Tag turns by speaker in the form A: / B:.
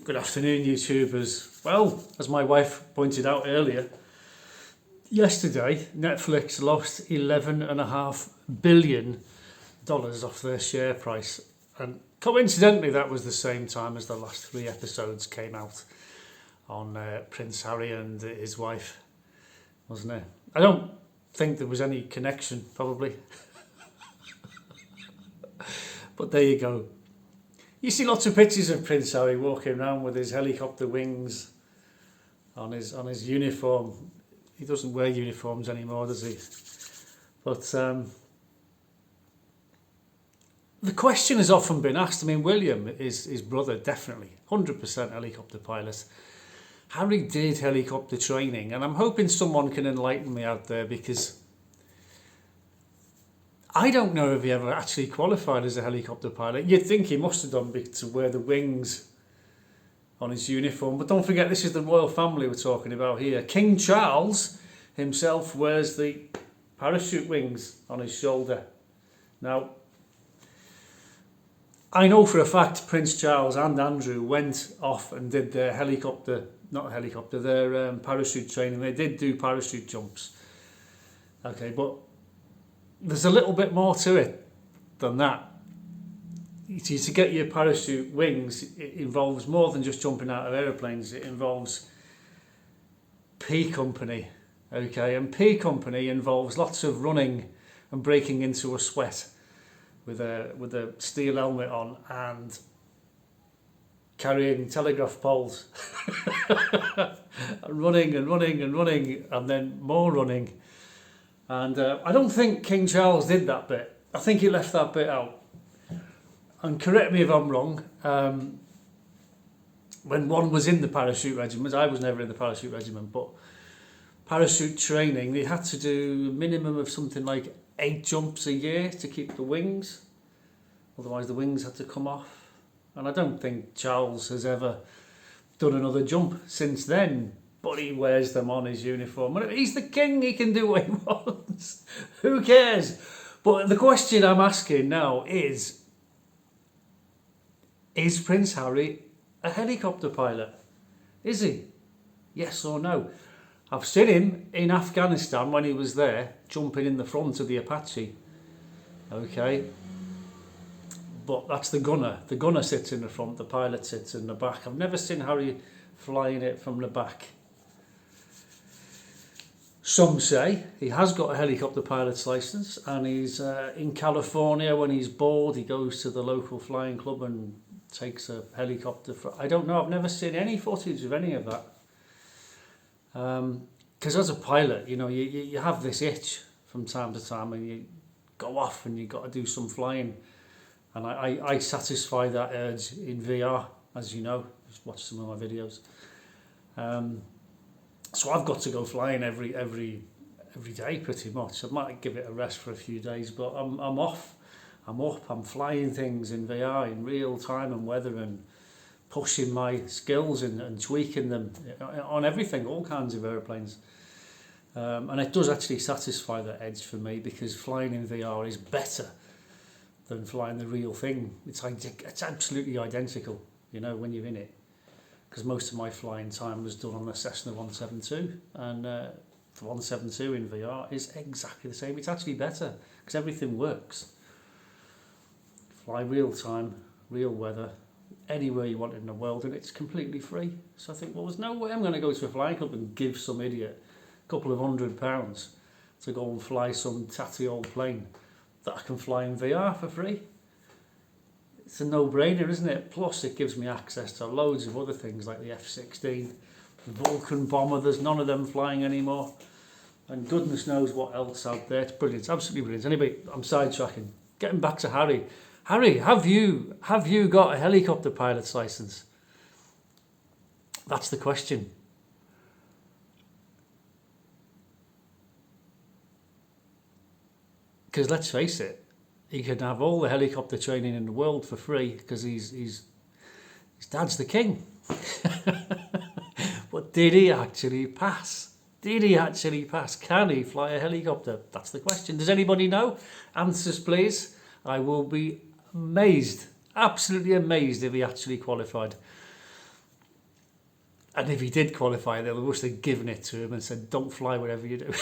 A: Good afternoon, YouTubers. Well, as my wife pointed out earlier, yesterday Netflix lost $11.5 billion off their share price, and coincidentally that was the same time as the last 3 episodes came out on Prince Harry and his wife, wasn't it? I don't think there was any connection, probably. But there you go. You see lots of pictures of Prince Harry walking around with his helicopter wings on his uniform. He doesn't wear uniforms anymore, does he? But the question has often been asked. I mean, William is his brother, definitely 100% helicopter pilot. Harry did helicopter training, and I'm hoping someone can enlighten me out there, because I don't know if he ever actually qualified as a helicopter pilot. You'd think he must have done to wear the wings on his uniform. But don't forget, this is the royal family we're talking about here. King Charles himself wears the parachute wings on his shoulder. Now, I know for a fact Prince Charles and Andrew went off and did their their parachute training. They did do parachute jumps. Okay, but there's a little bit more to it than that. To get your parachute wings, it involves more than just jumping out of aeroplanes. It involves P company, okay? And P company involves lots of running and breaking into a sweat with a steel helmet on and carrying telegraph poles, running and then more running. And I don't think King Charles did that bit. I think he left that bit out. And correct me if I'm wrong, when one was in the parachute regiment, I was never in the parachute regiment, but parachute training, they had to do a minimum of something like 8 jumps a year to keep the wings. Otherwise the wings had to come off. And I don't think Charles has ever done another jump since then. But he wears them on his uniform. And he's the king, he can do what he wants. Who cares? But the question I'm asking now is Prince Harry a helicopter pilot? Is he? Yes or no? I've seen him in Afghanistan when he was there, jumping in the front of the Apache. Okay. But that's the gunner. The gunner sits in the front, the pilot sits in the back. I've never seen Harry flying it from the back. Some say he has got a helicopter pilot's license, and he's in California. When he's bored, he goes to the local flying club and takes a helicopter. I don't know, I've never seen any footage of any of that. Because as a pilot, you know, you have this itch from time to time, and you go off and you've got to do some flying. And I satisfy that urge in VR, as you know. Just watch some of my videos. So I've got to go flying every day pretty much. I might give it a rest for a few days, but I'm off. I'm up. I'm flying things in VR in real time and weather, and pushing my skills and tweaking them on everything, all kinds of airplanes. And it does actually satisfy that edge for me, because flying in VR is better than flying the real thing. It's absolutely identical, you know, when you're in it. Because most of my flying time was done on the Cessna 172, and the 172 in VR is exactly the same. It's actually better because everything works. Fly real time, real weather, anywhere you want in the world, and it's completely free. So I think, well, there's no way I'm going to go to a flying club and give some idiot a couple of £100 to go and fly some tatty old plane that I can fly in VR for free. It's a no-brainer, isn't it? Plus, it gives me access to loads of other things like the F-16, the Vulcan bomber. There's none of them flying anymore. And goodness knows what else out there. It's brilliant. It's absolutely brilliant. Anyway, I'm sidetracking. Getting back to Harry. Harry, have you got a helicopter pilot's license? That's the question. Because let's face it, he can have all the helicopter training in the world for free, because his dad's the king. But did he actually pass? Did he actually pass? Can he fly a helicopter? That's the question. Does anybody know? Answers, please. I will be amazed, absolutely amazed, if he actually qualified. And if he did qualify, they must have given it to him and said, don't fly whatever you do.